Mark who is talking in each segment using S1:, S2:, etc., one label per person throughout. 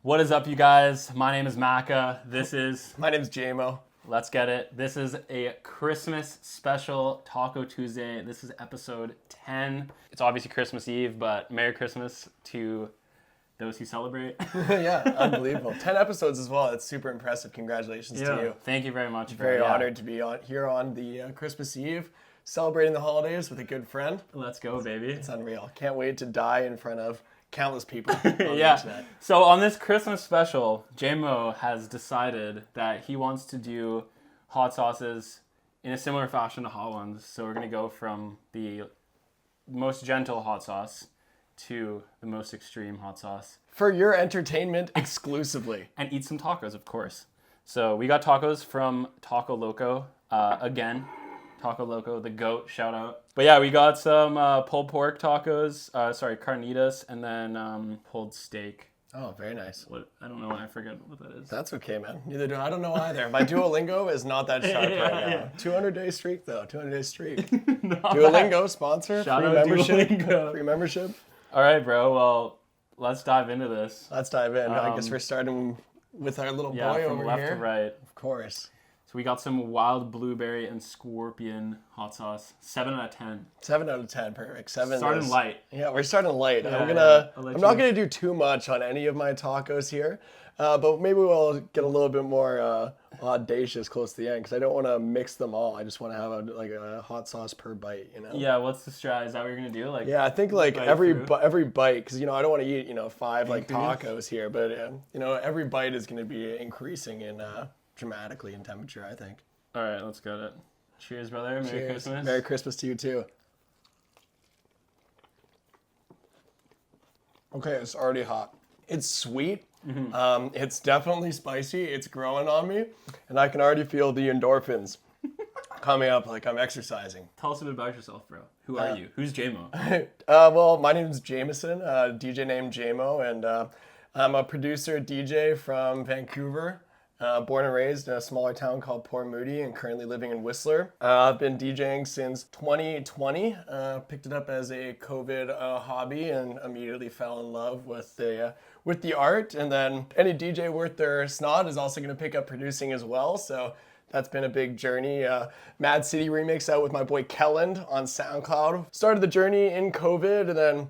S1: What is up, you guys? My name is Maka. This is...
S2: My name's Jaemo.
S1: Let's get it. This is a Christmas special Taco Tuesday. This is episode 10. It's obviously Christmas Eve, but Merry Christmas to those who celebrate.
S2: Yeah, unbelievable. 10 episodes as well. That's super impressive. Congratulations to you.
S1: Thank you very much.
S2: Very honored to be here on the Christmas Eve, celebrating the holidays with a good friend.
S1: Let's go, baby.
S2: It's unreal. Can't wait to die in front of countless people.
S1: Yeah. So on this Christmas special, Jaemo has decided that he wants to do hot sauces in a similar fashion to hot ones. So we're going to go from the most gentle hot sauce to the most extreme hot sauce.
S2: For your entertainment exclusively.
S1: And eat some tacos, of course. So we got tacos from Taco Loco. Again, Taco Loco, the GOAT, shout out. But yeah, we got some pulled pork tacos, carnitas, and then pulled steak.
S2: Oh, very nice.
S1: I don't know, I forget what that is.
S2: That's okay, man. Neither do I. I don't know either. My Duolingo is not that sharp right now. 200-day streak, though. 200-day streak. Duolingo, sponsor,
S1: Shout
S2: free
S1: out
S2: membership.
S1: Duolingo.
S2: Free membership.
S1: All right, bro. Well, let's dive into this.
S2: Let's dive in. I guess we're starting with our little boy
S1: from
S2: over
S1: left
S2: here.
S1: to right.
S2: Of course.
S1: So we got some wild blueberry and scorpion hot sauce. 7 out of 10.
S2: 7 out of 10, perfect. 7.
S1: Starting light.
S2: Yeah, we're starting light.
S1: Yeah,
S2: I'm not gonna do too much on any of my tacos here, but maybe we'll get a little bit more audacious close to the end because I don't want to mix them all. I just want to have a hot sauce per bite, you know.
S1: Yeah, what's the strat? Is that what you're gonna do?
S2: Yeah, I think every bite, because I don't want to eat 5 tacos here, but every bite is gonna be increasing in dramatically in temperature, I think.
S1: All right, let's get it. Cheers, brother. Merry Christmas.
S2: Merry Christmas to you too. Okay, it's already hot. It's sweet. Mm-hmm. It's definitely spicy. It's growing on me, and I can already feel the endorphins coming up like I'm exercising.
S1: Tell us a bit about yourself, bro. Who are you? Who's Jaemo?
S2: Well, my name is Jaimeson, DJ named Jaemo, and I'm a producer DJ from Vancouver. Born and raised in a smaller town called Port Moody and currently living in Whistler. I've been DJing since 2020. Picked it up as a COVID hobby and immediately fell in love with the art. And then any DJ worth their snot is also going to pick up producing as well. So that's been a big journey. Mad City remix out with my boy Kelland on SoundCloud. Started the journey in COVID and then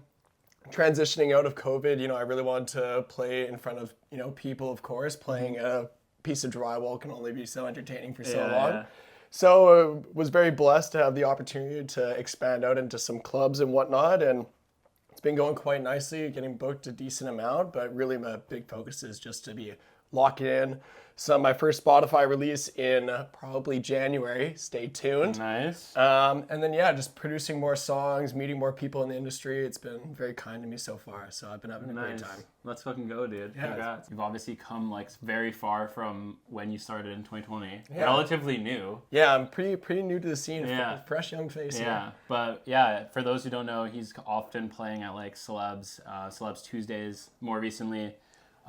S2: transitioning out of COVID, I really wanted to play in front of, people, of course. Playing a piece of drywall can only be so entertaining for so long. Yeah. So was very blessed to have the opportunity to expand out into some clubs and whatnot, and it's been going quite nicely, getting booked a decent amount, but really my big focus is just to be locking in. So my first Spotify release in probably January. Stay tuned.
S1: Nice.
S2: And then, just producing more songs, meeting more people in the industry. It's been very kind to me so far. So I've been having a great time.
S1: Let's fucking go, dude.
S2: Yeah.
S1: Congrats. You've obviously come very far from when you started in 2020. Yeah. Relatively new.
S2: Yeah, I'm pretty new to the scene.
S1: Yeah.
S2: Fresh young face.
S1: Yeah. But for those who don't know, he's often playing at Celebs Tuesdays more recently.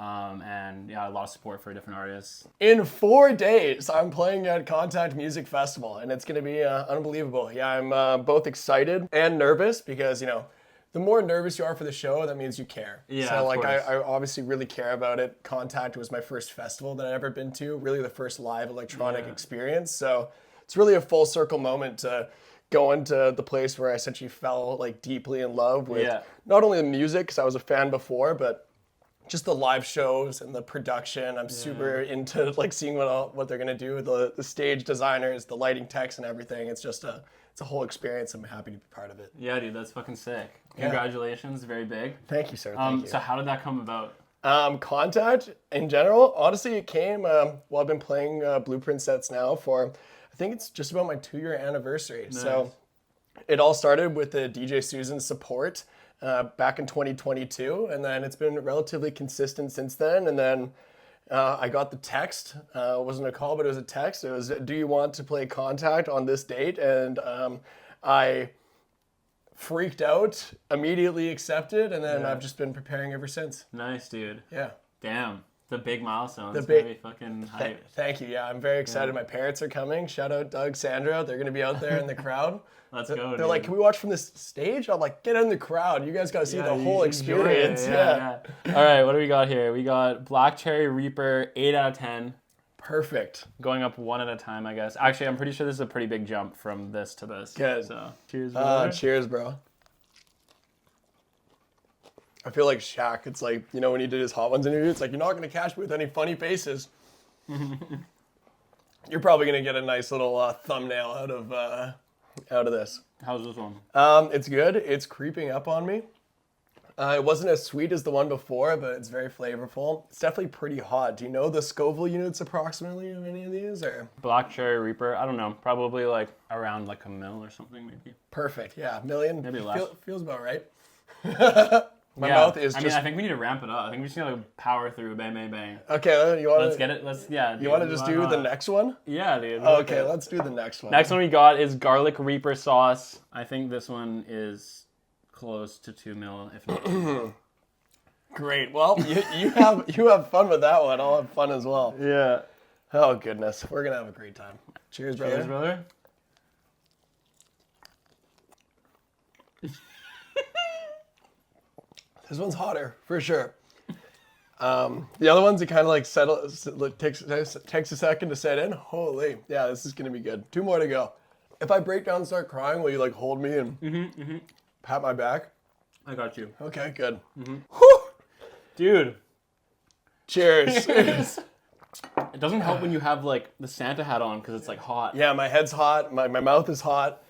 S1: And a lot of support for different artists.
S2: In 4 days, I'm playing at Contact Music Festival, and it's going to be unbelievable. Yeah, I'm both excited and nervous because, the more nervous you are for the show, that means you care.
S1: Yeah,
S2: so, I obviously really care about it. Contact was my first festival that I'd ever been to, really the first live electronic experience. So it's really a full circle moment to go into the place where I essentially fell, deeply in love with not only the music, because I was a fan before, but just the live shows and the production. I'm super into seeing what they're gonna do with the stage designers, the lighting techs, and everything. It's just a whole experience. I'm happy to be part of it.
S1: Yeah, dude, that's fucking sick. Congratulations, very big.
S2: Thank you, sir. Thank you.
S1: So how did that come about?
S2: Contact in general, honestly, it came. I've been playing Blueprint sets now for I think it's just about my 2-year anniversary. Nice. So it all started with the DJ Susan support. Back in 2022, and then it's been relatively consistent since then. And then I got the text. It wasn't a call, but it was a text. It was, do you want to play Contact on this date? And I freaked out, immediately accepted, and then I've just been preparing ever since.
S1: Nice, dude.
S2: Yeah.
S1: Damn. The big milestone.
S2: The
S1: It's
S2: big-
S1: gonna be fucking hype.
S2: Thank you. Yeah, I'm very excited. My parents are coming. Shout out Doug, Sandra. They're going to be out there in the crowd.
S1: Let's go.
S2: They're like, can we watch from this stage? I'm like, get in the crowd. You guys got to see the whole experience.
S1: Yeah. All right, what do we got here? We got Black Cherry Reaper, 8 out of 10.
S2: Perfect.
S1: Going up one at a time, I guess. Actually, I'm pretty sure this is a pretty big jump from this to this.
S2: Good.
S1: So, cheers, brother.
S2: Cheers, bro. I feel like Shaq. It's like, you know, when he did his Hot Ones interview, it's like, you're not going to catch me with any funny faces. You're probably going to get a nice little thumbnail out of this.
S1: How's this one?
S2: It's good. It's creeping up on me. It wasn't as sweet as the one before, but it's very flavorful. It's definitely pretty hot. Do you know the Scoville units approximately of any of these? Or
S1: Black Cherry Reaper, I don't know. Probably like around like a mil or something, maybe.
S2: perfect. Yeah, million.
S1: Maybe less.
S2: Feels about right. My
S1: Yeah,
S2: mouth is
S1: I
S2: just.
S1: mean, I think we need to ramp it up. I think we just gotta power through, bang, bang, bang.
S2: Okay, you want
S1: Let's
S2: to
S1: get it.
S2: You want to just do the next one?
S1: Yeah, dude.
S2: Okay, let's do the next one.
S1: Next one we got is Garlic Reaper sauce. I think this one is close to 2 mil, if not.
S2: Great. Well, you have fun with that one. I'll have fun as well.
S1: Yeah.
S2: Oh goodness, we're gonna have a great time. Cheers, brother.
S1: Cheers, brother.
S2: This one's hotter for sure. The other ones, it kind of like takes a second to set in. Holy, yeah, this is gonna be good. 2 more to go. If I break down and start crying, will you like hold me and pat my back?
S1: I got you.
S2: Okay, good.
S1: Dude.
S2: Cheers.
S1: It doesn't help when you have like the Santa hat on because it's like hot.
S2: Yeah, my head's hot. My mouth is hot.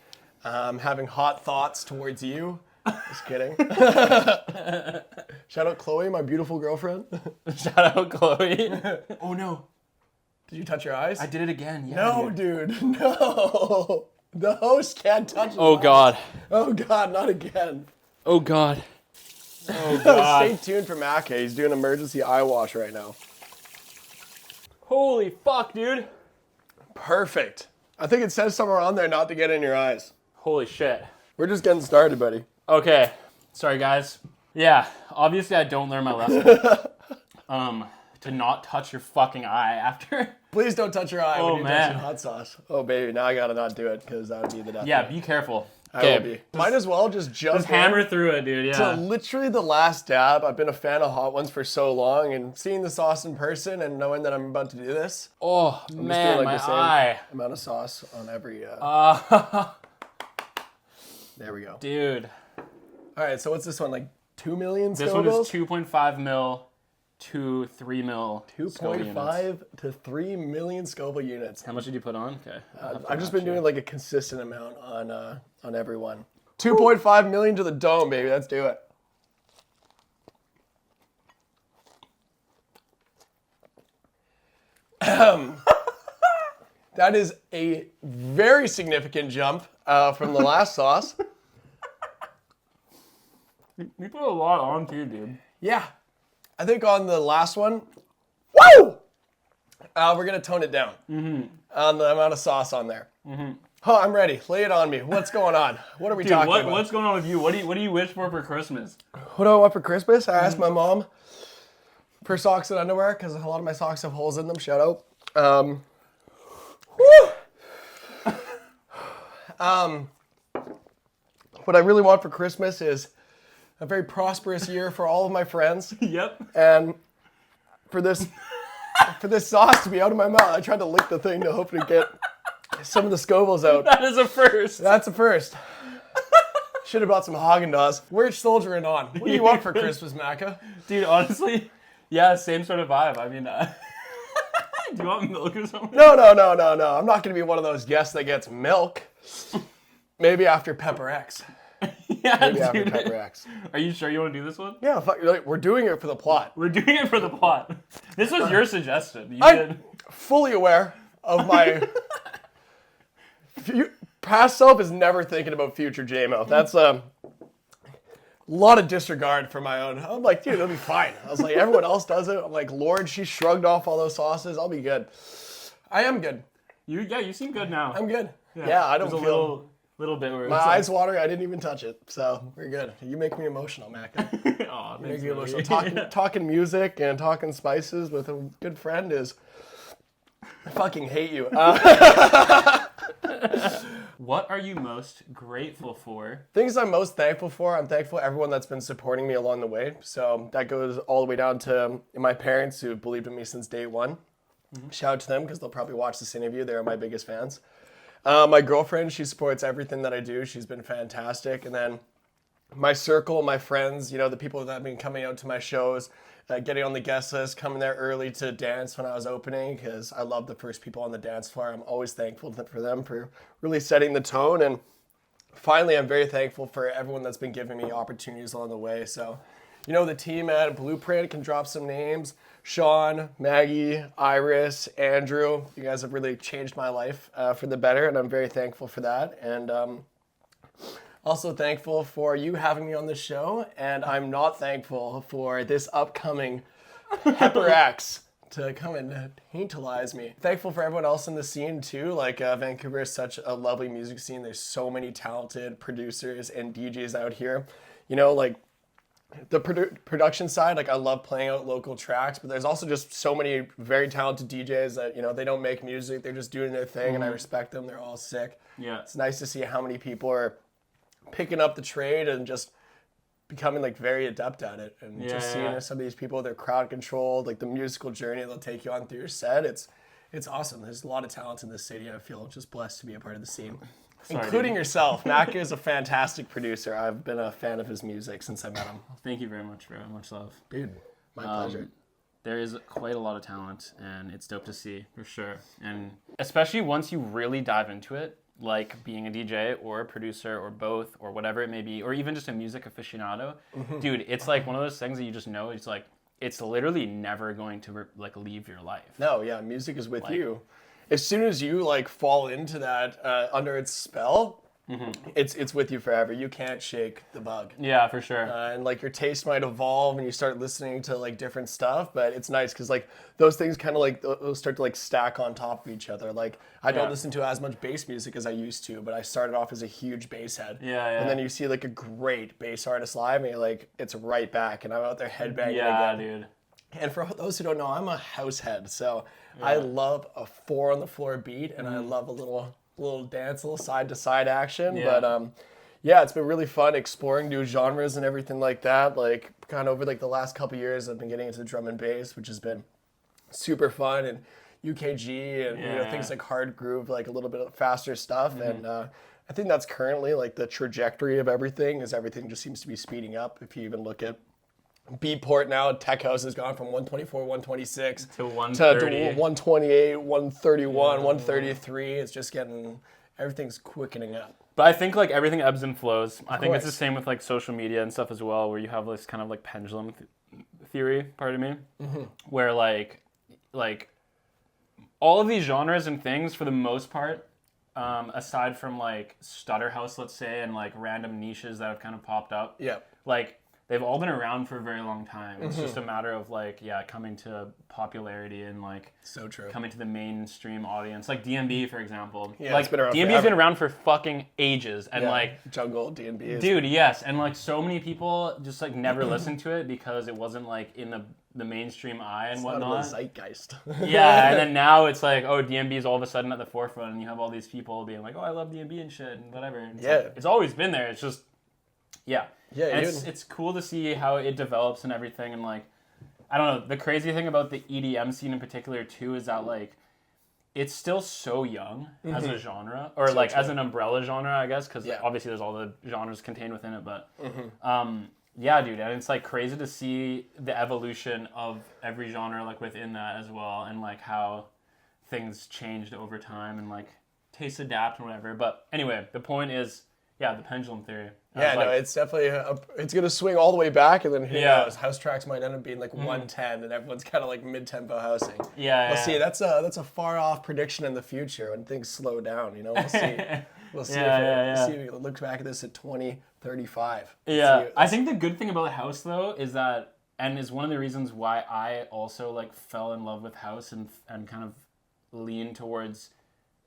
S2: I'm having hot thoughts towards you. Just kidding. Shout out Chloe, my beautiful girlfriend.
S1: Shout out Chloe. Oh no.
S2: Did you touch your eyes?
S1: I did it again. Yeah,
S2: No, dude. No. The host can't touch his
S1: Oh
S2: eyes.
S1: god.
S2: Oh God, not again.
S1: Oh god. Oh god.
S2: Stay tuned for Mac. He's doing emergency eye wash right now.
S1: Holy fuck, dude.
S2: Perfect. I think it says somewhere on there not to get in your eyes.
S1: Holy shit.
S2: We're just getting started, buddy.
S1: Okay. Sorry, guys. Yeah, obviously I don't learn my lesson. To not touch your fucking eye after.
S2: Please don't touch your eye
S1: Oh,
S2: when you
S1: man.
S2: touch hot sauce. Oh, baby, now I gotta not do it because that would be the death.
S1: Yeah,
S2: of me.
S1: be careful.
S2: I will be. Might as well just jump
S1: Just hammer through it, dude.
S2: to
S1: Yeah.
S2: literally the last dab. I've been a fan of Hot Ones for so long, and seeing the sauce in person and knowing that I'm about to do this,
S1: Oh
S2: I'm just
S1: man,
S2: doing
S1: my
S2: like the same
S1: eye.
S2: amount of sauce on every. There we go.
S1: Dude.
S2: All right, so what's this one? Like 2 million
S1: This
S2: Scovilles?
S1: one is 2.5 mil to 3 mil. Scoville units.
S2: 2.5 to 3 million Scoville units.
S1: How much did you put on? Okay.
S2: I've just been doing like a consistent amount on every one. 2.5 million to the dome, baby. Let's do it. That is a very significant jump from the last sauce.
S1: You put a lot on too, dude.
S2: Yeah. I think on the last one, woo! We're going to tone it down on the amount of sauce on there. Oh, I'm ready. Lay it on me. What's going on? What are we
S1: Dude,
S2: talking about?
S1: what's going on with you? What do you wish for Christmas?
S2: What do I want for Christmas? I asked my mom for socks and underwear because a lot of my socks have holes in them. Shout out. What I really want for Christmas is a very prosperous year for all of my friends.
S1: Yep.
S2: And for this sauce to be out of my mouth, I tried to lick the thing to hope to get some of the Scovilles out.
S1: That is a first.
S2: That's a first. Should have bought some Haagen-Dazs. We're soldiering on. What do you want for Christmas, Macca?
S1: Dude, honestly, yeah, same sort of vibe. I mean, do you want milk or something?
S2: No. I'm not going to be one of those guests that gets milk. Maybe after Pepper X.
S1: Yeah,
S2: Maybe after
S1: dude.
S2: Pepper X.
S1: Are you sure you want to do this one?
S2: Yeah, fuck, like, we're doing it for the plot.
S1: We're doing it for the plot. This was your suggestion. You
S2: I'm
S1: did.
S2: fully aware of my past self is never thinking about future Jaemo. That's a lot of disregard for my own. I'm like, dude, it'll be fine. I was like, everyone else does it. I'm like, Lord, she shrugged off all those sauces. I'll be good. I am good.
S1: You seem good now.
S2: I'm good. Yeah, I don't
S1: There's
S2: feel.
S1: a little little bit where
S2: My
S1: it's
S2: eyes watering. I didn't even touch it, so we're good. You make me emotional, Mac.
S1: Aw,
S2: You make
S1: thanks,
S2: me
S1: buddy.
S2: emotional. Talking music and talking spices with a good friend is. I fucking hate you.
S1: What are you most grateful for?
S2: Things I'm most thankful for. I'm thankful for everyone that's been supporting me along the way. So that goes all the way down to my parents who believed in me since day one. Shout out to them because they'll probably watch this interview. They're my biggest fans. My girlfriend, she supports everything that I do. She's been fantastic. And then my circle, my friends, the people that have been coming out to my shows, getting on the guest list, coming there early to dance when I was opening because I love the first people on the dance floor. I'm always thankful for them for really setting the tone. And finally, I'm very thankful for everyone that's been giving me opportunities along the way. So, the team at Blueprint can drop some names. Sean, Maggie, Iris, Andrew, you guys have really changed my life for the better, and I'm very thankful for that. And also thankful for you having me on the show, and I'm not thankful for this upcoming Pepper X to come and tantalize me. Thankful for everyone else in the scene too. Vancouver is such a lovely music scene. There's so many talented producers and DJs out here. The production side, I love playing out local tracks, but there's also just so many very talented DJs that, they don't make music. They're just doing their thing, and I respect them. They're all sick.
S1: Yeah.
S2: It's nice to see how many people are picking up the trade and just becoming very adept at it. And seeing some of these people, they're crowd controlled, the musical journey they'll take you on through your set. It's awesome. There's a lot of talent in this city. I feel just blessed to be a part of the scene.
S1: Sorry,
S2: Including
S1: dude.
S2: yourself. Mac is a fantastic producer. I've been a fan of his music since I met him.
S1: Thank you very much, bro. Much love.
S2: Dude, my pleasure.
S1: There is quite a lot of talent, and it's dope to see, for sure. And especially once you really dive into it, like being a DJ or a producer or both or whatever it may be, or even just a music aficionado, dude, it's one of those things that you just know, it's literally never going to leave your life.
S2: No, yeah, music is with you. As soon as you fall into that under its spell, it's with you forever. You can't shake the bug.
S1: Yeah, for sure.
S2: And your taste might evolve and you start listening to different stuff, but it's nice because those things kind of those start to stack on top of each other. I don't listen to as much bass music as I used to, but I started off as a huge bass head.
S1: Yeah.
S2: And then you see a great bass artist live and you're it's right back, and I'm out there headbanging
S1: yeah,
S2: again.
S1: dude.
S2: And for those who don't know, I'm a house head, so I love a 4 on the floor beat, and I love a little dance, a little side to side action.
S1: Yeah.
S2: But it's been really fun exploring new genres and everything like that. Kind of over the last couple years, I've been getting into drum and bass, which has been super fun, and UKG and things like hard groove, a little bit of faster stuff. And I think that's currently the trajectory of everything. Everything just seems to be speeding up. If you even look at Beatport now, Tech House has gone from 124, 126
S1: to 130.
S2: to 128, 131, 133. It's just everything's quickening up.
S1: But I think everything ebbs and flows. I think it's the same with social media and stuff as well, where you have this kind of pendulum theory, pardon me, where all of these genres and things, for the most part, aside from stutter house, let's say, and random niches that have kind of popped up, they've all been around for a very long time. It's just a matter of coming to popularity and
S2: so true.
S1: Coming to the mainstream audience. DMB, for example.
S2: Yeah, it's been around
S1: DMB's
S2: forever.
S1: been around for fucking ages, and
S2: Jungle DMB is.
S1: dude, yes, and so many people just never listened to it because it wasn't in the mainstream eye and
S2: It's
S1: whatnot.
S2: not in the zeitgeist.
S1: Yeah, and then now it's DMB is all of a sudden at the forefront, and you have all these people being oh, I love DMB and shit and whatever. And it's it's always been there. It's just and it's cool to see how it develops and everything. And I don't know, the crazy thing about the EDM scene in particular too is that it's still so young as a genre, or as an umbrella genre, I guess, because obviously there's all the genres contained within it. But yeah, dude, and it's crazy to see the evolution of every genre within that as well, and how things changed over time and tastes adapt and whatever. But anyway, the point is, the pendulum theory.
S2: Yeah, no, it's definitely it's gonna swing all the way back, and then who knows? House tracks might end up being 110, and everyone's kind of mid-tempo housing.
S1: Yeah,
S2: we'll see. That's a far off prediction in the future when things slow down. We'll see. We'll see if we look back at this at 2035.
S1: Yeah, I think the good thing about house though is that, and is one of the reasons why I also fell in love with house and kind of lean towards,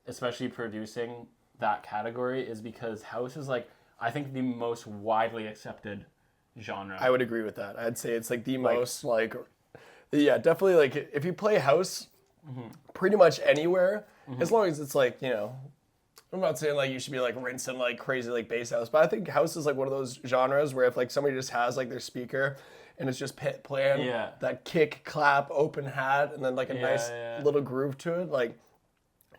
S1: especially producing that category is because house is like, I think, the most widely accepted genre.
S2: I would agree with that. I'd say it's like the most like, yeah, definitely like if you play house pretty much anywhere, as long as it's like, you know, I'm not saying like you should be like rinsing like crazy like bass house, but I think house is like one of those genres where if like somebody just has like their speaker and it's just playing that kick, clap, open hat, and then like a nice little groove to it, like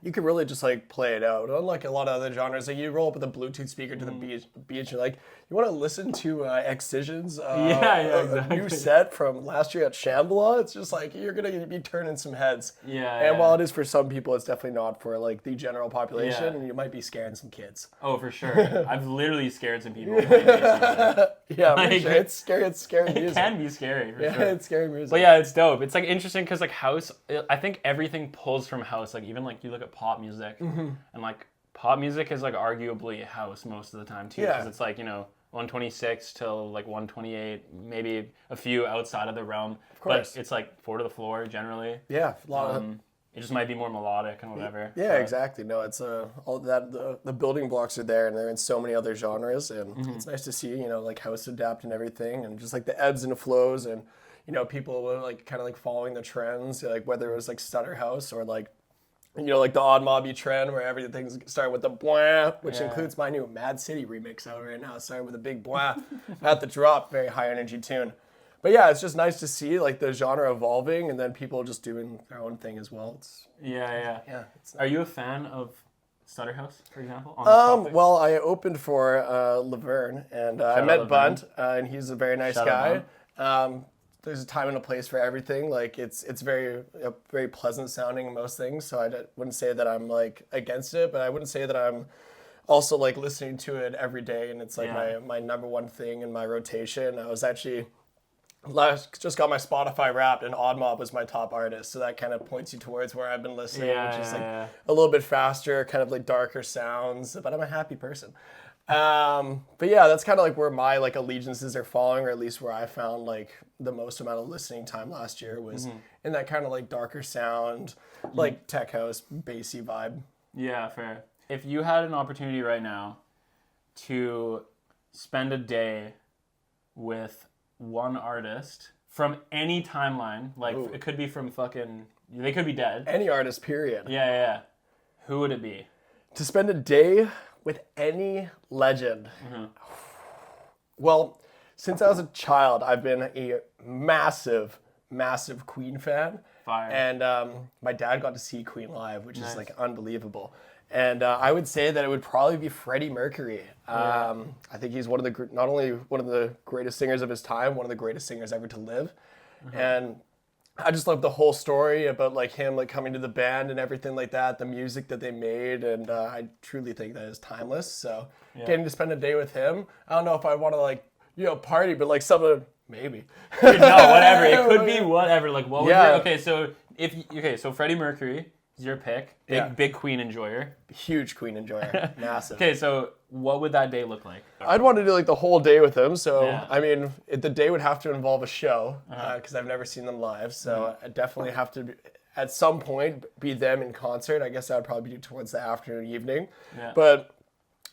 S2: you could really just like play it out. Unlike a lot of other genres, like you roll up with a Bluetooth speaker to the beach, you're like, you want to listen to Excision's
S1: exactly.
S2: new set from last year at Shambhala? It's just like you're gonna be turning some heads.
S1: Yeah.
S2: While it is for some people, it's definitely not for like the general population, and you might be scaring some kids.
S1: Oh, for sure. I've literally scared some people. Like,
S2: sure. It's scary. It's scary music.
S1: It can be scary. For sure.
S2: It's scary music.
S1: But yeah, it's dope. It's like interesting because like house, I think everything pulls from house. Like even like you look at pop music, and like pop music is like arguably house most of the time too, because it's like, you know, 126 till like 128, maybe a few outside of the realm. Of course. But it's like 4 to the floor generally.
S2: Yeah, a lot
S1: it just might be more melodic and whatever.
S2: Yeah, exactly. No, it's all that the building blocks are there, and they're in so many other genres, and it's nice to see, you know, like house adapt and everything, and just like the ebbs and flows, and you know, people were like kind of like following the trends, like whether it was like stutter house or like, you know, like the odd mobby trend where everything's starting with the blah, which includes my new Mad City remix out right now, starting with a big blah at the drop, very high energy tune. But yeah, it's just nice to see like the genre evolving and then people just doing their own thing as well. It's
S1: Are you a fan of stutter house, for example?
S2: Well, I opened for Laverne, and I met Bunt, and he's a very nice guy. There's a time and a place for everything. Like it's very pleasant sounding in most things. So I wouldn't say that I'm like against it, but I wouldn't say that I'm also like listening to it every day. And it's like my number one thing in my rotation. I was actually just got my Spotify Wrapped, and Odd Mob was my top artist. So that kind of points you towards where I've been listening, which is like a little bit faster, kind of like darker sounds. But I'm a happy person. But yeah, that's kind of like where my like allegiances are falling, or at least where I found like the most amount of listening time last year was in that kind of like darker sound, like tech house, bassy vibe.
S1: Yeah, fair. If you had an opportunity right now to spend a day with one artist from any timeline, like it could be from they could be dead.
S2: Any artist, period.
S1: Yeah. Who would it be?
S2: To spend a day with any legend. Well, since I was a child, I've been a massive Queen fan.
S1: Fire.
S2: And my dad got to see Queen live, which is like unbelievable. And I would say that it would probably be Freddie Mercury. I think he's not only one of the greatest singers of his time, one of the greatest singers ever to live. And I just love the whole story about like him like coming to the band and everything like that, the music that they made, and I truly think that is timeless. So getting to spend a day with him, I don't know if I want to like, you know, party, but like maybe.
S1: No, whatever. It could be whatever. Like what would so Freddie Mercury is your pick. Big Queen enjoyer.
S2: Huge Queen enjoyer. Massive.
S1: Okay, so what would that day look like?
S2: I'd want to do like the whole day with him. So, I mean, the day would have to involve a show because I've never seen them live. So I definitely have to, at some point, be them in concert. I guess that would probably be towards the afternoon, evening. Yeah. But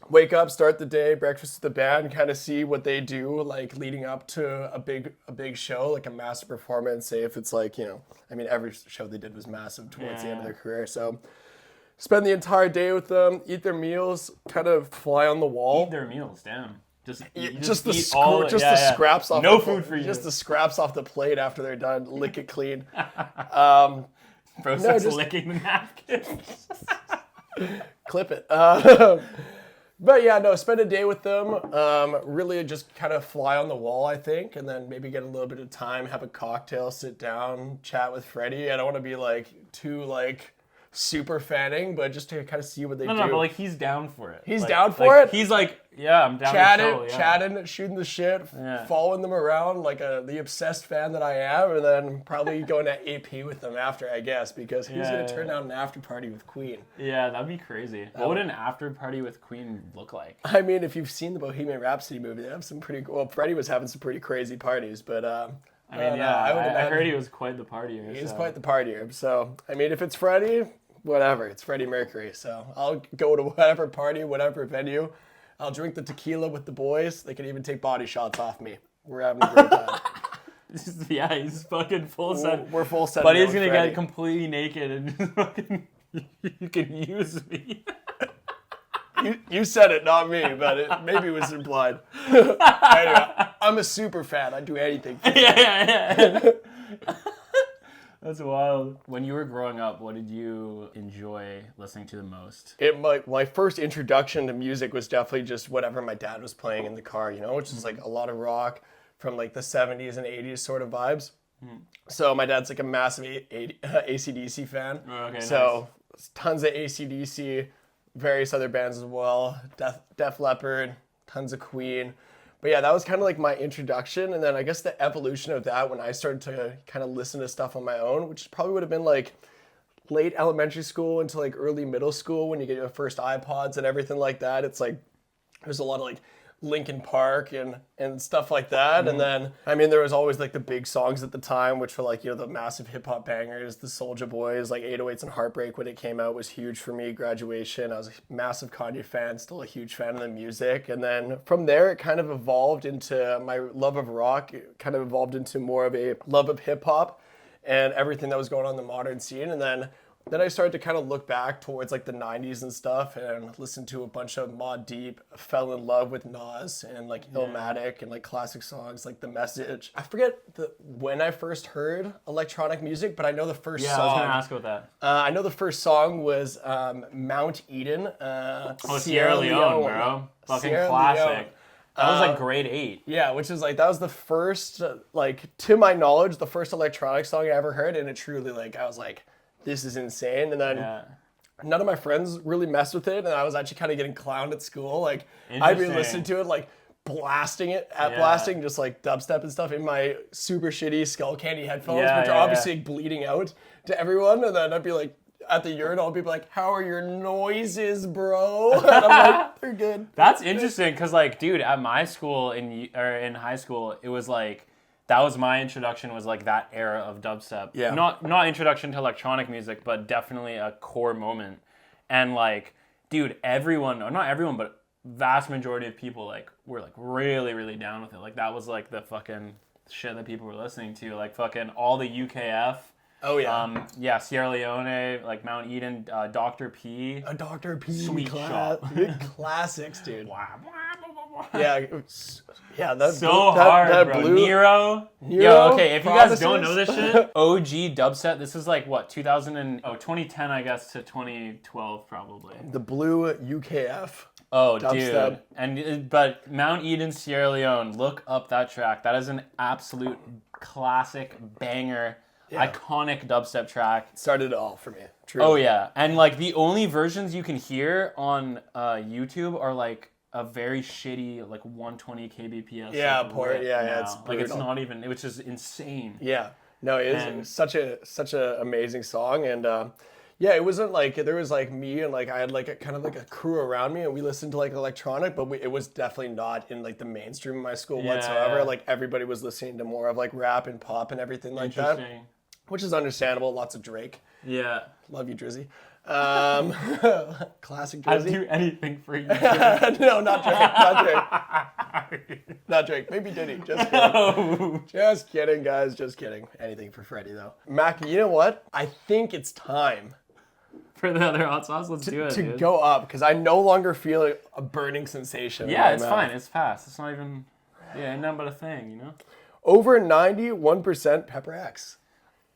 S2: wake up, start the day, breakfast with the band, kind of see what they do, like leading up to a big show, like a massive performance. Say if it's like, you know, I mean, every show they did was massive towards the end of their career. So spend the entire day with them, eat their meals, kind of fly on the wall.
S1: Eat their meals, damn. Just
S2: the scraps off.
S1: No food for you.
S2: Just the scraps off the plate after they're done. Lick it clean.
S1: Bro starts licking the napkins.
S2: Clip it. But yeah, no, spend a day with them. Really just kind of fly on the wall, I think, and then maybe get a little bit of time, have a cocktail, sit down, chat with Freddie. I don't want to be like too like super fanning, but just to kind of see what they do.
S1: No, but like he's down for it.
S2: He's down for it?
S1: He's like, yeah, I'm down
S2: chatting, shooting the shit, following them around like the obsessed fan that I am, and then probably going to AP with them after, I guess, because who's going to turn out an after party with Queen?
S1: Yeah, that'd be crazy. What would an after party with Queen look like?
S2: I mean, if you've seen the Bohemian Rhapsody movie, they have some Freddie was having some pretty crazy parties, but
S1: I heard he was quite the partier.
S2: He's quite the partier. So, I mean, if it's Freddie, whatever. It's Freddie Mercury. So I'll go to whatever party, whatever venue. I'll drink the tequila with the boys. They can even take body shots off me. We're having a great time.
S1: Yeah, he's fucking full set.
S2: We're full set.
S1: But he's going to get completely naked and just fucking, you can use me.
S2: You said it, not me, but it maybe was implied. Anyway, I'm a super fan. I do anything.
S1: Yeah. That's wild. When you were growing up, what did you enjoy listening to the most?
S2: My first introduction to music was definitely just whatever my dad was playing in the car, which is like a lot of rock from like the 70s and 80s sort of vibes. So my dad's like a massive AC/DC fan. So nice. Tons of AC/DC, various other bands as well, Def Leppard, tons of Queen. But yeah, that was kind of like my introduction. And then I guess the evolution of that when I started to kind of listen to stuff on my own, which probably would have been like late elementary school into like early middle school when you get your first iPods and everything like that. It's like there's a lot of like Linkin Park and stuff like that. And then, I mean, there was always like the big songs at the time, which were like, the massive hip hop bangers, the Soulja Boys, like 808s and Heartbreak when it came out was huge for me. Graduation, I was a massive Kanye fan, still a huge fan of the music. And then from there, it kind of evolved into my love of rock. It kind of evolved into more of a love of hip hop and everything that was going on in the modern scene. And then I started to kind of look back towards like the 90s and stuff and listen to a bunch of Mod Deep, fell in love with Nas and like Illmatic and like classic songs like The Message. I forget when I first heard electronic music, but I know the first song.
S1: I was going to ask about that.
S2: I know the first song was Mount Eden.
S1: Sierra Leone, bro. Fucking
S2: Sierra
S1: classic.
S2: Leone.
S1: That was like grade 8.
S2: Yeah, which is like, that was the first, like to my knowledge, the first electronic song I ever heard. And it truly like, I was like, this is insane. And then none of my friends really messed with it. And I was actually kind of getting clowned at school. Like I'd be listening to it, like blasting just like dubstep and stuff in my super shitty Skull Candy headphones, which are obviously bleeding out to everyone. And then I'd be like, at the urinal, people like, how are your noises, bro? And I'm like, they're good.
S1: That's interesting because, like, dude, at my school in high school, it was like, that was my introduction, was like that era of dubstep.
S2: Yeah.
S1: Not introduction to electronic music, but definitely a core moment. And like, dude, everyone, or not everyone, but vast majority of people like were like really, really down with it. Like that was like the fucking shit that people were listening to. Like fucking all the UKF.
S2: Oh yeah.
S1: Sierra Leone, like Mount Eden, Dr. P.
S2: A Dr. P.
S1: Sweet Shop.
S2: Big classics, dude.
S1: Yeah,
S2: that's
S1: so hard,
S2: that
S1: bro.
S2: blue.
S1: Nero. Yo, okay, if you guys don't know this shit, OG dubstep. This is like what 2010, I guess, to 2012 probably.
S2: The blue UKF.
S1: Oh,
S2: dubstep.
S1: Dude, but Mount Eden, Sierra Leone. Look up that track. That is an absolute classic banger. Yeah. Iconic dubstep track.
S2: Started it all for me. Truly.
S1: Oh yeah, and like the only versions you can hear on YouTube are like a very shitty like 120 kbps.
S2: Yeah,
S1: like,
S2: port. Yeah, it's
S1: like it's not even. Which is insane.
S2: Yeah, no, it is such a amazing song, and yeah, it wasn't like there was like me and like I had like a kind of like a crew around me, and we listened to like electronic, but it was definitely not in like the mainstream of my school whatsoever. Yeah. Like everybody was listening to more of like rap and pop and everything like that. Which is understandable. Lots of Drake.
S1: Yeah.
S2: Love you, Drizzy. Classic Drizzy.
S1: I'd do anything for you.
S2: No, not Drake. Not Drake. Maybe Diddy. Just kidding. No. Just kidding, guys. Just kidding. Anything for Freddie, though. Mac, you know what? I think it's time.
S1: For the other hot sauce? Let's do it,
S2: to go up, because I no longer feel a burning sensation.
S1: Yeah, it's fine. It's past. It's not even... Yeah, ain't nothing but a thing, you know?
S2: Over 91% Pepper X.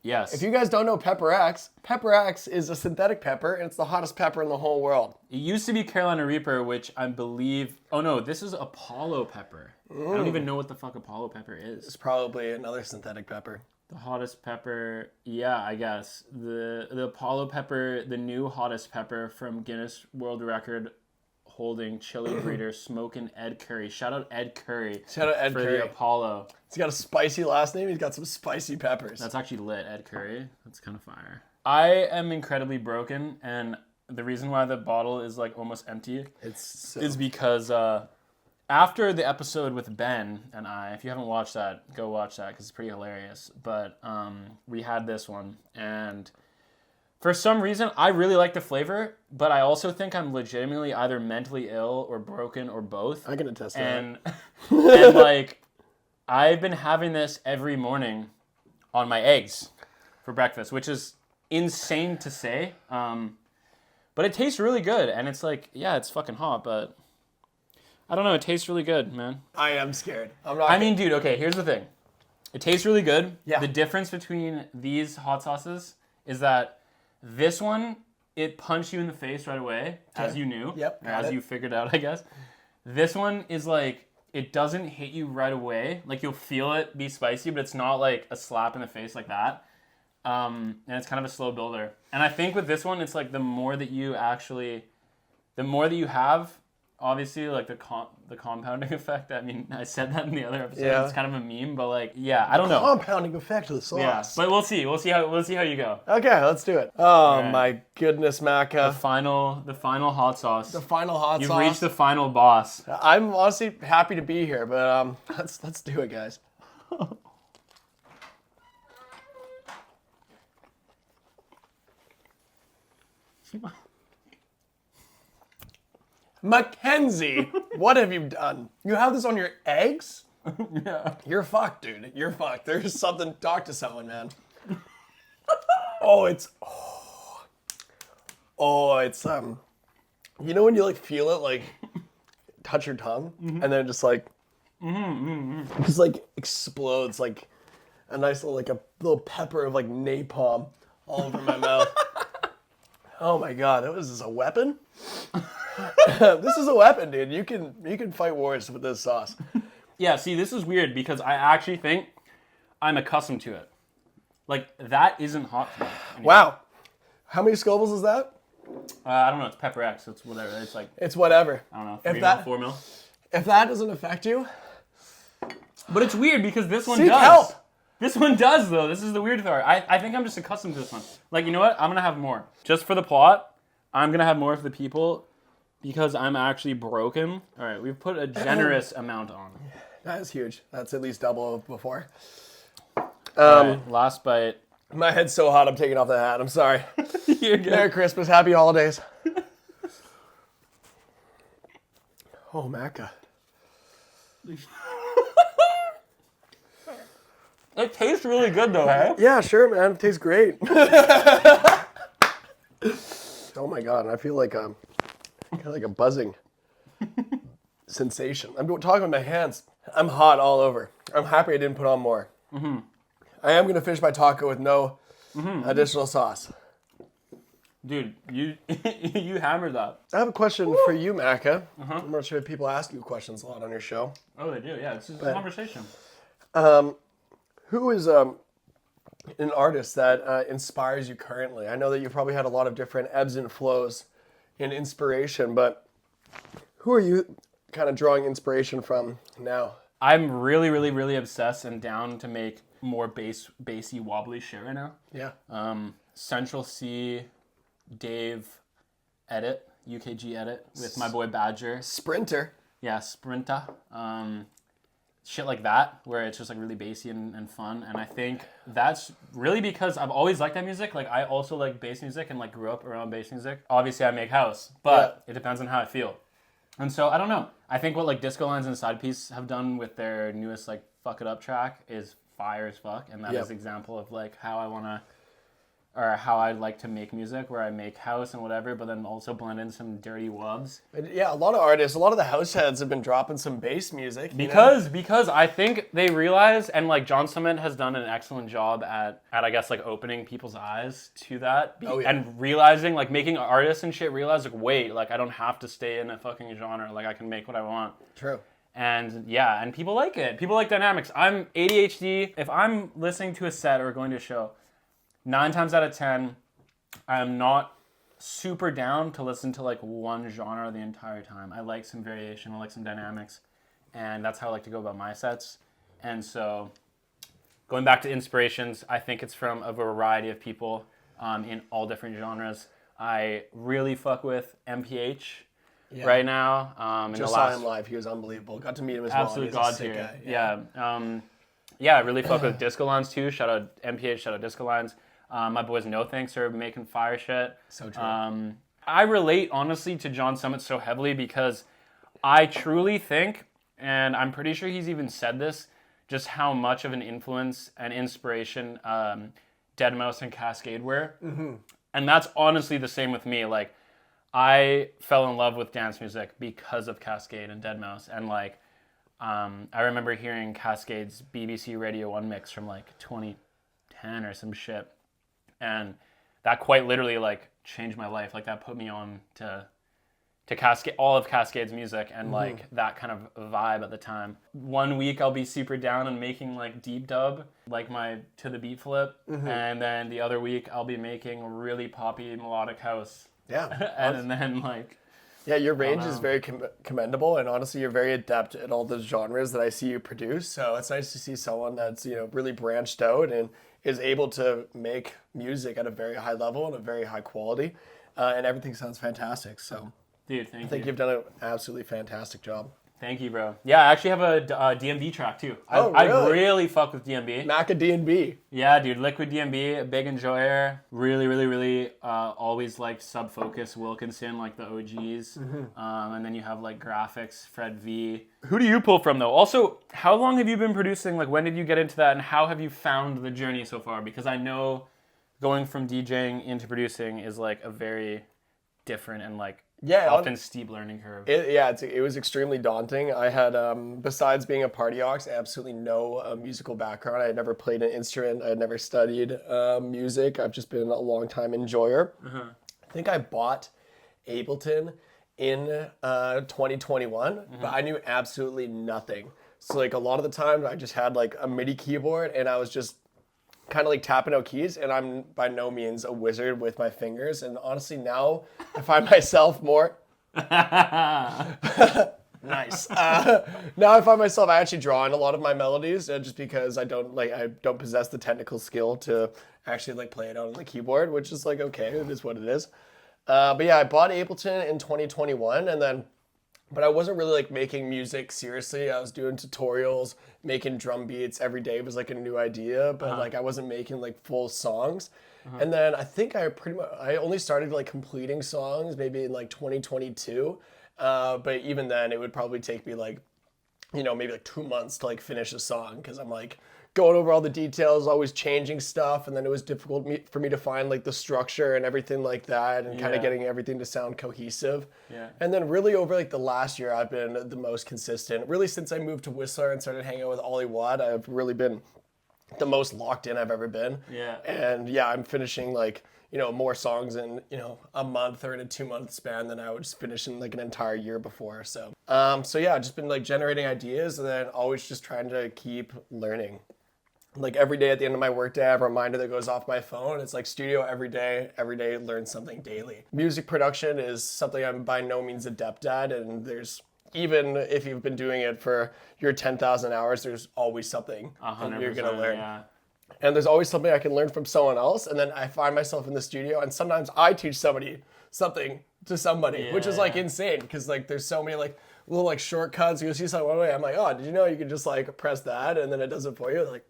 S1: Yes.
S2: If you guys don't know Pepper X is a synthetic pepper, and it's the hottest pepper in the whole world.
S1: It used to be Carolina Reaper, which I believe... Oh, no, this is Apollo pepper. I don't even know what the fuck Apollo pepper is.
S2: It's probably another synthetic pepper.
S1: The hottest pepper... Yeah, I guess. The Apollo pepper, the new hottest pepper from Guinness World Record holding chili breeder Smokin' Ed Curry. Shout out Ed Curry.
S2: Shout out Ed
S1: for
S2: Curry.
S1: The Apollo.
S2: He's got a spicy last name. He's got some spicy peppers.
S1: That's actually lit, Ed Curry. That's kind of fire. I am incredibly broken, and the reason why the bottle is like almost empty is because after the episode with Ben and I, if you haven't watched that, go watch that because it's pretty hilarious. But we had this one, and For some reason, I really like the flavor, but I also think I'm legitimately either mentally ill or broken or both.
S2: I can attest to
S1: and and like I've been having this every morning on my eggs for breakfast, which is insane to say. But it tastes really good, and it's like, yeah, it's fucking hot, but I don't know, it tastes really good, man.
S2: I am scared. I'm not.
S1: I mean, dude, okay, here's the thing. It tastes really good.
S2: Yeah.
S1: The difference between these hot sauces is that this one, it punched you in the face right away, as you knew.
S2: Yep,
S1: Or as you figured out, I guess. This one is like, it doesn't hit you right away. Like, you'll feel it be spicy, but it's not like a slap in the face like that. And it's kind of a slow builder. And I think with this one, it's like the more that you have, obviously, like the compounding effect. I mean, I said that in the other episode.
S2: Yeah.
S1: It's kind of a meme, but like, yeah, I don't know.
S2: Compounding effect of the sauce.
S1: Yeah, but we'll see. We'll see how you go.
S2: Okay, let's do it. Oh
S1: right.
S2: my goodness,
S1: The
S2: Macca.
S1: final hot sauce.
S2: The final hot
S1: You've
S2: sauce.
S1: reached the final boss.
S2: I'm honestly happy to be here, but let's do it, guys. Mackenzie, what have you done? You have this on your eggs?
S1: Yeah.
S2: You're fucked, dude. You're fucked. There's something. Talk to someone, man. It's you know when you like feel it like touch your tongue and then it just like just like explodes like a nice little like a little pepper of like napalm all over my mouth. Oh my god, that was a weapon. This is a weapon, dude. You can fight wars with this sauce.
S1: Yeah, see, this is weird because I actually think I'm accustomed to it. Like, that isn't hot for me anymore.
S2: Wow. How many Scovilles is that?
S1: I don't know. It's Pepper X. It's whatever. It's like,
S2: It's whatever.
S1: I don't know,
S2: If
S1: 3
S2: that-
S1: mil, 4 mil.
S2: If that doesn't affect you,
S1: But it's weird because this one
S2: seek
S1: does.
S2: help.
S1: This one does, though. This is the weird part. I think I'm just accustomed to this one. Like, you know what? I'm going to have more. Just for the plot, I'm going to have more for the people because I'm actually broken. All right, we've put a generous amount on.
S2: That is huge. That's at least double of before.
S1: All right, last bite.
S2: My head's so hot, I'm taking off the hat. I'm sorry.
S1: You're good.
S2: Merry Christmas. Happy holidays. Oh, Macca.
S1: It tastes really good, though, hey?
S2: Yeah, sure, man. It tastes great. Oh my god, I feel like kind of like a buzzing sensation. I'm talking with my hands. I'm hot all over. I'm happy I didn't put on more. Mm-hmm. I am gonna finish my taco with no additional sauce.
S1: Dude, you you hammered that.
S2: I have a question for you, Macca. I'm not sure if people ask you questions a lot on your show.
S1: Oh, they do, yeah. It's just a conversation.
S2: Who is an artist that inspires you currently? I know that you've probably had a lot of different ebbs and flows in inspiration, but who are you kind of drawing inspiration from now?
S1: I'm really, really, really obsessed and down to make more bassy, wobbly shit right now.
S2: Yeah.
S1: Central C, Dave, edit, UKG edit with my boy Badger.
S2: Sprinter.
S1: Yeah, Sprinta. Shit like that, where it's just like really bassy and fun. And I think that's really because I've always liked that music. Like I also like bass music and like grew up around bass music. Obviously I make house, but it depends on how I feel. And so I don't know. I think what like Disco Lines and Side Piece have done with their newest like Fuck It Up track is fire as fuck. And that is an example of like how I want to, or how I like to make music, where I make house and whatever, but then also blend in some dirty wubs.
S2: Yeah, a lot of artists, a lot of the house heads have been dropping some bass music.
S1: Because I think they realize, and like John Summit has done an excellent job at I guess like opening people's eyes to that. And realizing, like making artists and shit realize like, wait, like I don't have to stay in a fucking genre. Like I can make what I want.
S2: True.
S1: And yeah, and people like it. People like dynamics. I'm ADHD. If I'm listening to a set or going to a show, 9 times out of 10, I'm not super down to listen to like one genre the entire time. I like some variation, I like some dynamics, and that's how I like to go about my sets. And so, going back to inspirations, I think it's from a variety of people in all different genres. I really fuck with MPH right now.
S2: Just saw him live. He was unbelievable. Got to meet him as well.
S1: Absolute
S2: He's a
S1: god
S2: sick
S1: tier.
S2: guy.
S1: Yeah. I really fuck with Disco Lines too. Shout out MPH, shout out Disco Lines. My boys No Thanks are making fire shit.
S2: So true.
S1: I relate, honestly, to John Summit so heavily because I truly think, and I'm pretty sure he's even said this, just how much of an influence and inspiration Deadmau5 and Cascade were. And that's honestly the same with me. Like, I fell in love with dance music because of Cascade and Deadmau5. And like, I remember hearing Cascade's BBC Radio 1 mix from like 2010 or some shit. And that quite literally like changed my life. Like that put me on to Cascade, all of Cascade's music and like that kind of vibe at the time. 1 week I'll be super down and making like deep dub, like my To The Beat flip. And then the other week I'll be making really poppy melodic house.
S2: Yeah.
S1: And then like...
S2: Yeah, your range is very commendable, and honestly, you're very adept at all the genres that I see you produce. So it's nice to see someone that's really branched out and is able to make music at a very high level and a very high quality, and everything sounds fantastic. So,
S1: dude, thank you.
S2: I think you've done an absolutely fantastic job.
S1: Thank you, bro. Yeah, I actually have a DMB track too.
S2: Oh, really?
S1: I really fuck with DMB.
S2: Maca D&B.
S1: Yeah, dude, Liquid DMB, a big enjoyer. Really, really, really always like Sub Focus, Wilkinson, like the OGs. And then you have like Graphics, Fred V. Who do you pull from though? Also, how long have you been producing? Like when did you get into that and how have you found the journey so far? Because I know going from DJing into producing is like a very different and like often steep learning curve.
S2: It was extremely daunting. I had, besides being a party ox, absolutely no musical background. I had never played an instrument. I had never studied music. I've just been a long time enjoyer. I think I bought Ableton in 2021, but I knew absolutely nothing. So like a lot of the time I just had like a MIDI keyboard and I was just kind of like tapping out keys, and I'm by no means a wizard with my fingers. And honestly, now I find myself more nice. Now I find myself actually drawing a lot of my melodies, just because I don't possess the technical skill to actually like play it out on the keyboard, which is like okay, it is what it is. But yeah, I bought Ableton in 2021, but I wasn't really like making music seriously. I was doing tutorials, making drum beats every day was like a new idea, but like I wasn't making like full songs. And then I think I only started like completing songs maybe in like 2022. But even then it would probably take me like, maybe like 2 months to like finish a song, because I'm like going over all the details, always changing stuff, and then it was difficult for me to find like the structure and everything like that, and kind of getting everything to sound cohesive. And then really over like the last year, I've been the most consistent. Really since I moved to Whistler and started hanging out with Ollie Watt, I've really been the most locked in I've ever been. And yeah, I'm finishing like, more songs in, a month or in a 2 month span than I would just finish in like an entire year before. So yeah, I've just been like generating ideas and then always just trying to keep learning. Like every day at the end of my workday, I have a reminder that goes off my phone. It's like studio every day, learn something daily. Music production is something I'm by no means adept at, and there's, even if you've been doing it for your 10,000 hours, there's always something that you're gonna learn. And there's always something I can learn from someone else, and then I find myself in the studio, and sometimes I teach somebody something to somebody, which is like insane, because like there's so many like little like shortcuts. You see something one way, I'm like, oh, did you know you could just like press that and then it does it for you? Like,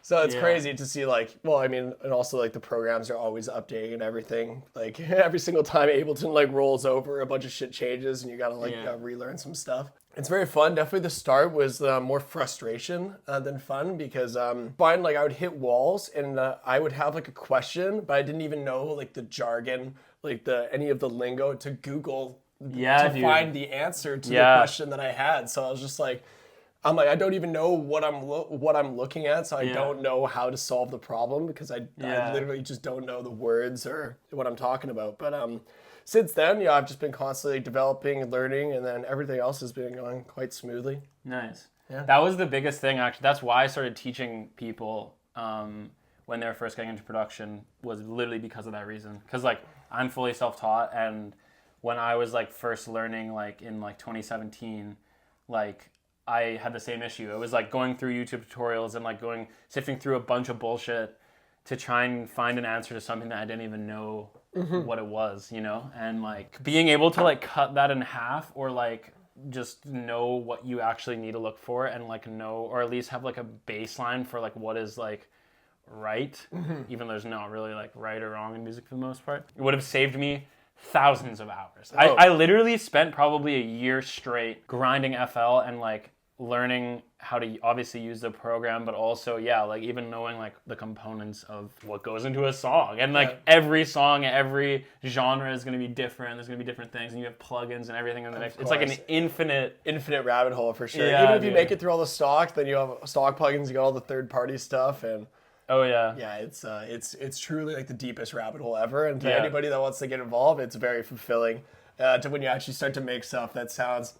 S2: so it's crazy to see like, well, I mean, and also like the programs are always updating and everything. Like every single time Ableton like rolls over, a bunch of shit changes and you gotta like relearn some stuff. It's very fun. Definitely the start was more frustration than fun, because find like I would hit walls and I would have like a question, but I didn't even know like the jargon, like any of the lingo to Google to find the answer to the question that I had. So I was just like, I'm like, I don't even know what I'm looking at, so I don't know how to solve the problem, because I literally just don't know the words or what I'm talking about. But since then, I've just been constantly developing and learning, and then everything else has been going quite smoothly.
S1: Nice. Yeah. That was the biggest thing, actually. That's why I started teaching people when they were first getting into production, was literally because of that reason. Because like I'm fully self-taught, and when I was like first learning, like in like 2017, like I had the same issue. It was like going through YouTube tutorials and like sifting through a bunch of bullshit to try and find an answer to something that I didn't even know what it was, and like being able to like cut that in half, or like just know what you actually need to look for, and like know, or at least have like a baseline for like what is like right, even though there's not really like right or wrong in music for the most part. It would have saved me thousands of hours.
S2: Oh.
S1: I literally spent probably a year straight grinding FL and like learning how to obviously use the program, but also, like even knowing like the components of what goes into a song. And like every song, every genre is going to be different. There's going to be different things, and you have plugins and everything in the mix. It's like an infinite
S2: rabbit hole for sure.
S1: Yeah,
S2: Even if you
S1: dude.
S2: make it through all the stock, then you have stock plugins, you got all the third-party stuff, and
S1: oh yeah.
S2: yeah, it's truly like the deepest rabbit hole ever. And to
S1: Yeah.
S2: anybody that wants to get involved, it's very fulfilling to when you actually start to make stuff that sounds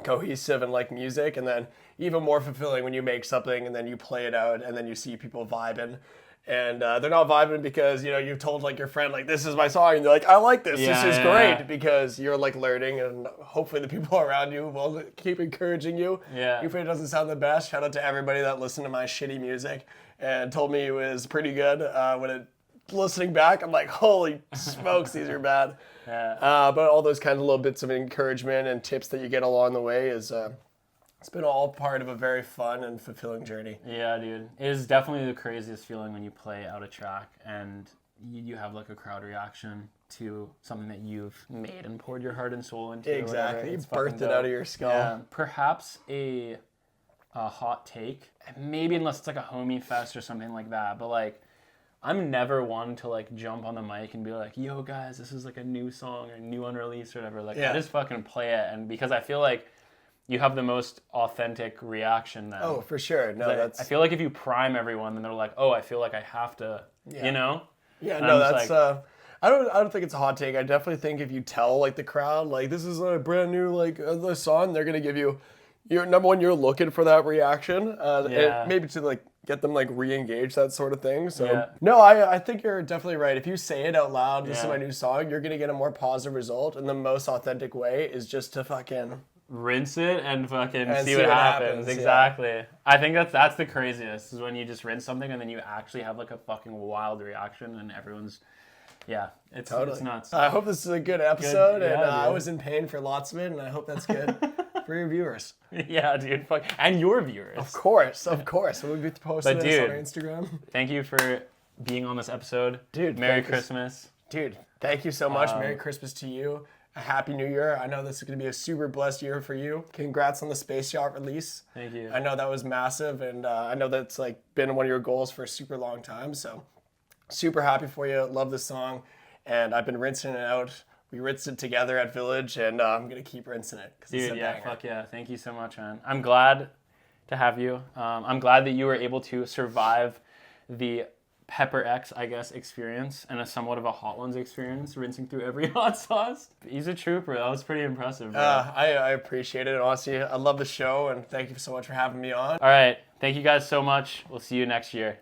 S2: cohesive and like music, and then even more fulfilling when you make something and then you play it out and then you see people vibing. And they're not vibing because, you know, you've told like your friend, like, this is my song, and they're like, I like this, this is great, because you're like learning, and hopefully the people around you will keep encouraging you.
S1: Yeah.
S2: Even if it doesn't sound the best, shout out to everybody that listened to my shitty music and told me it was pretty good. Listening back, I'm like, holy smokes, these are bad.
S1: Yeah.
S2: But all those kinds of little bits of encouragement and tips that you get along the way is it's been all part of a very fun and fulfilling journey.
S1: Yeah, dude. It is definitely the craziest feeling when you play out a track and you have like a crowd reaction to something that you've made and poured your heart and soul into.
S2: Exactly. You
S1: It's fucking
S2: birthed it
S1: dope.
S2: out of your skull.
S1: Yeah. Perhaps a hot take, maybe unless it's like a homie fest or something like that, but like I'm never one to like jump on the mic and be like, yo guys, this is like a new song or new unreleased or whatever. Like I just fucking play it, and because I feel like you have the most authentic reaction then.
S2: Oh, for sure. No,
S1: I feel like if you prime everyone, then they're like, oh, I feel like I have to, you know?
S2: Yeah,
S1: And
S2: no,
S1: I'm just
S2: that's I don't think it's a hot take. I definitely think if you tell like the crowd, like, this is a brand new like the song, they're gonna give you your number one. You're looking for that reaction, and maybe to like get them like re-engage, that sort of thing. So no, I think you're definitely right. If you say it out loud, this is my new song, you're gonna get a more positive result, and the most authentic way is just to fucking
S1: rinse it and fucking see what happens.
S2: Yeah.
S1: Exactly. I think that's the craziest, is when you just rinse something and then you actually have like a fucking wild reaction and everyone's, it's nuts.
S2: I hope this is a good episode, and I
S1: dude.
S2: was in pain for lots of it, and I hope that's good for your viewers.
S1: Yeah, dude. And your viewers.
S2: Of course. We'll be posting
S1: But,
S2: this on
S1: dude,
S2: our Instagram.
S1: Thank you for being on this episode.
S2: Dude,
S1: Merry Christmas.
S2: Dude, thank you so much. Merry Christmas to you. A Happy New Year. I know this is going to be a super blessed year for you. Congrats on the Space Yacht release.
S1: Thank you.
S2: I know that was massive, and I know that's like been one of your goals for a super long time. So super happy for you. Love this song, and I've been rinsing it out. We rinsed it together at Village, and I'm going to keep rinsing it.
S1: Dude, fuck yeah. Thank you so much, man. I'm glad to have you. I'm glad that you were able to survive the Pepper X, I guess, experience and a somewhat of a Hot Ones experience, rinsing through every hot sauce. He's a trooper. That was pretty impressive, bro.
S2: I appreciate it. Honestly, I love the show, and thank you so much for having me on.
S1: All right. Thank you guys so much. We'll see you next year.